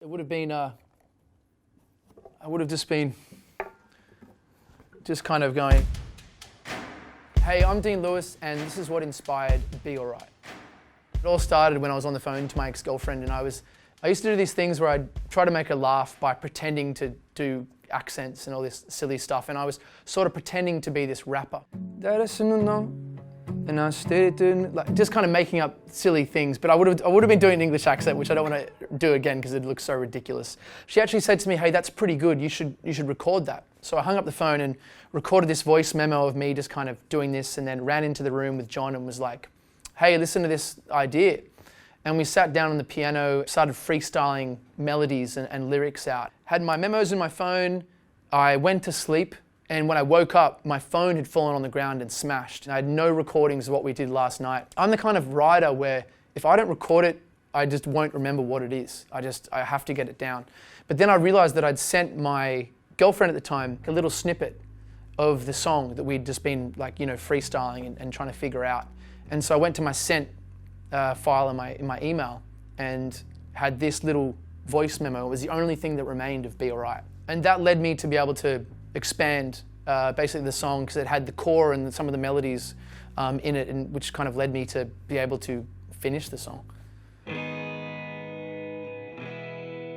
It would have been, I would have just been kind of going, hey, I'm Dean Lewis and this is what inspired Be Alright. It all started when I was on the phone to my ex-girlfriend, and I used to do these things where I'd try to make her laugh by pretending to do accents and all this silly stuff, and I was sort of pretending to be this rapper. And I started like just kind of making up silly things, but I would have been doing an English accent, which I don't want to do again because it looks so ridiculous. She actually said to me, hey, that's pretty good, you should record that. So I hung up the phone and recorded this voice memo of me just kind of doing this, and then ran into the room with John and was like, hey, listen to this idea. And we sat down on the piano, started freestyling melodies and lyrics out. Had my memos in my phone, I went to sleep, and when I woke up, my phone had fallen on the ground and smashed. And I had no recordings of what we did last night. I'm the kind of writer where if I don't record it, I just won't remember what it is. I have to get it down. But then I realized that I'd sent my girlfriend at the time a little snippet of the song that we'd just been freestyling and trying to figure out. And so I went to my sent file in my email and had this little voice memo. It was the only thing that remained of Be Alright. And that led me to be able to expand basically the song, because it had the core and some of the melodies in it, and which kind of led me to be able to finish the song.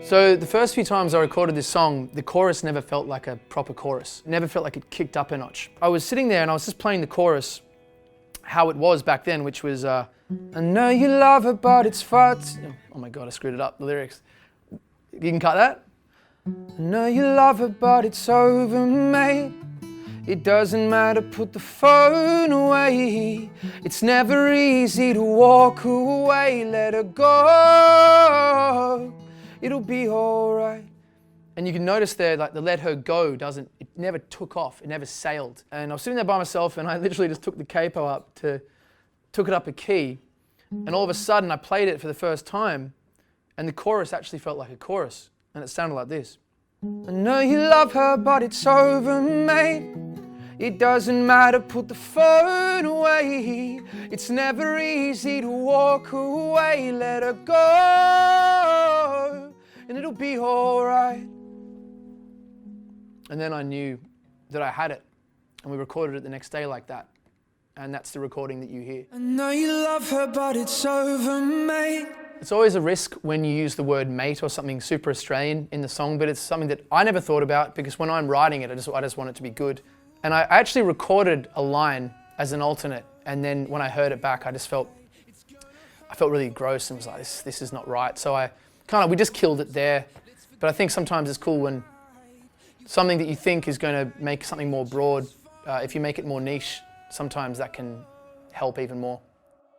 So the first few times I recorded this song, the chorus never felt like a proper chorus. It never felt like it kicked up a notch. I was sitting there and I was just playing the chorus how it was back then, which was, I know you love her, but it's far too... Oh my God, I screwed it up, the lyrics. You can cut that? I know you love her, but it's over, mate. It doesn't matter, put the phone away. It's never easy to walk away. Let her go, it'll be alright. And you can notice there, like the let her go it never took off, it never sailed. And I was sitting there by myself and I literally just took the capo up took it up a key, and all of a sudden I played it for the first time and the chorus actually felt like a chorus. And it sounded like this. I know you love her, but it's over, mate. It doesn't matter, put the phone away. It's never easy to walk away. Let her go, and it'll be alright. And then I knew that I had it, and we recorded it the next day like that. And that's the recording that you hear. I know you love her, but it's over, mate. It's always a risk when you use the word mate or something super Australian in the song, but it's something that I never thought about, because when I'm writing it, I just want it to be good. And I actually recorded a line as an alternate, and then when I heard it back, I felt really gross and was like, this is not right. So we just killed it there. But I think sometimes it's cool when something that you think is going to make something more broad, if you make it more niche, sometimes that can help even more.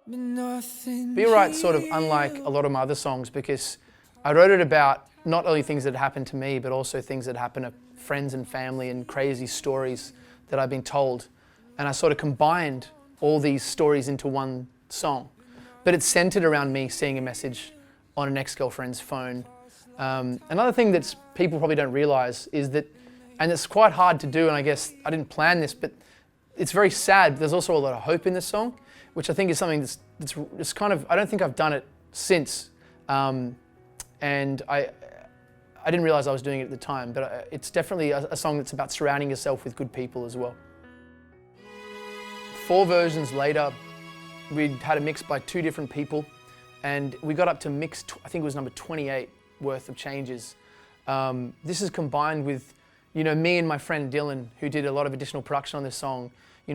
Be Alright's sort of unlike a lot of my other songs, because I wrote it about not only things that happened to me, but also things that happen to friends and family and crazy stories that I've been told. And I sort of combined all these stories into one song. But it's centered around me seeing a message on an ex-girlfriend's phone. Another thing that people probably don't realize is that, and it's quite hard to do, and I guess I didn't plan this, but it's very sad. There's also a lot of hope in this song, which I think is something that's kind of, I don't think I've done it since. And I didn't realize I was doing it at the time, but it's definitely a song that's about surrounding yourself with good people as well. 4 versions later, we'd had a mix by 2 different people, and we got up to mix, I think it was number 28 worth of changes. This is combined with, me and my friend Dylan, who did a lot of additional production on this song,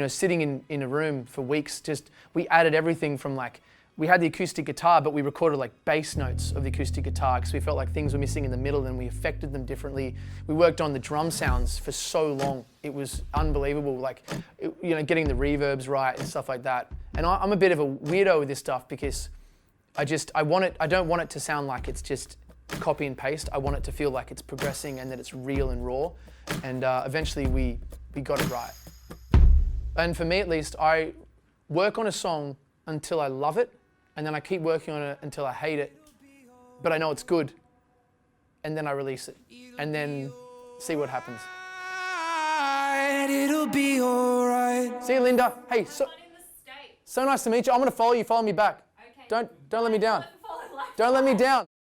sitting in a room for weeks, we added everything from we had the acoustic guitar, but we recorded bass notes of the acoustic guitar because we felt like things were missing in the middle, and we affected them differently. We worked on the drum sounds for so long. It was unbelievable, getting the reverbs right and stuff like that. And I'm a bit of a weirdo with this stuff, because I don't want it to sound like it's just copy and paste. I want it to feel like it's progressing and that it's real and raw. And eventually we got it right. And for me at least, I work on a song until I love it, and then I keep working on it until I hate it, but I know it's good, and then I release it, and then see what happens. It'll be alright. See you, Linda. Hey, so nice to meet you. I'm gonna follow you. Follow me back. Okay. Don't let me down. Don't let me down.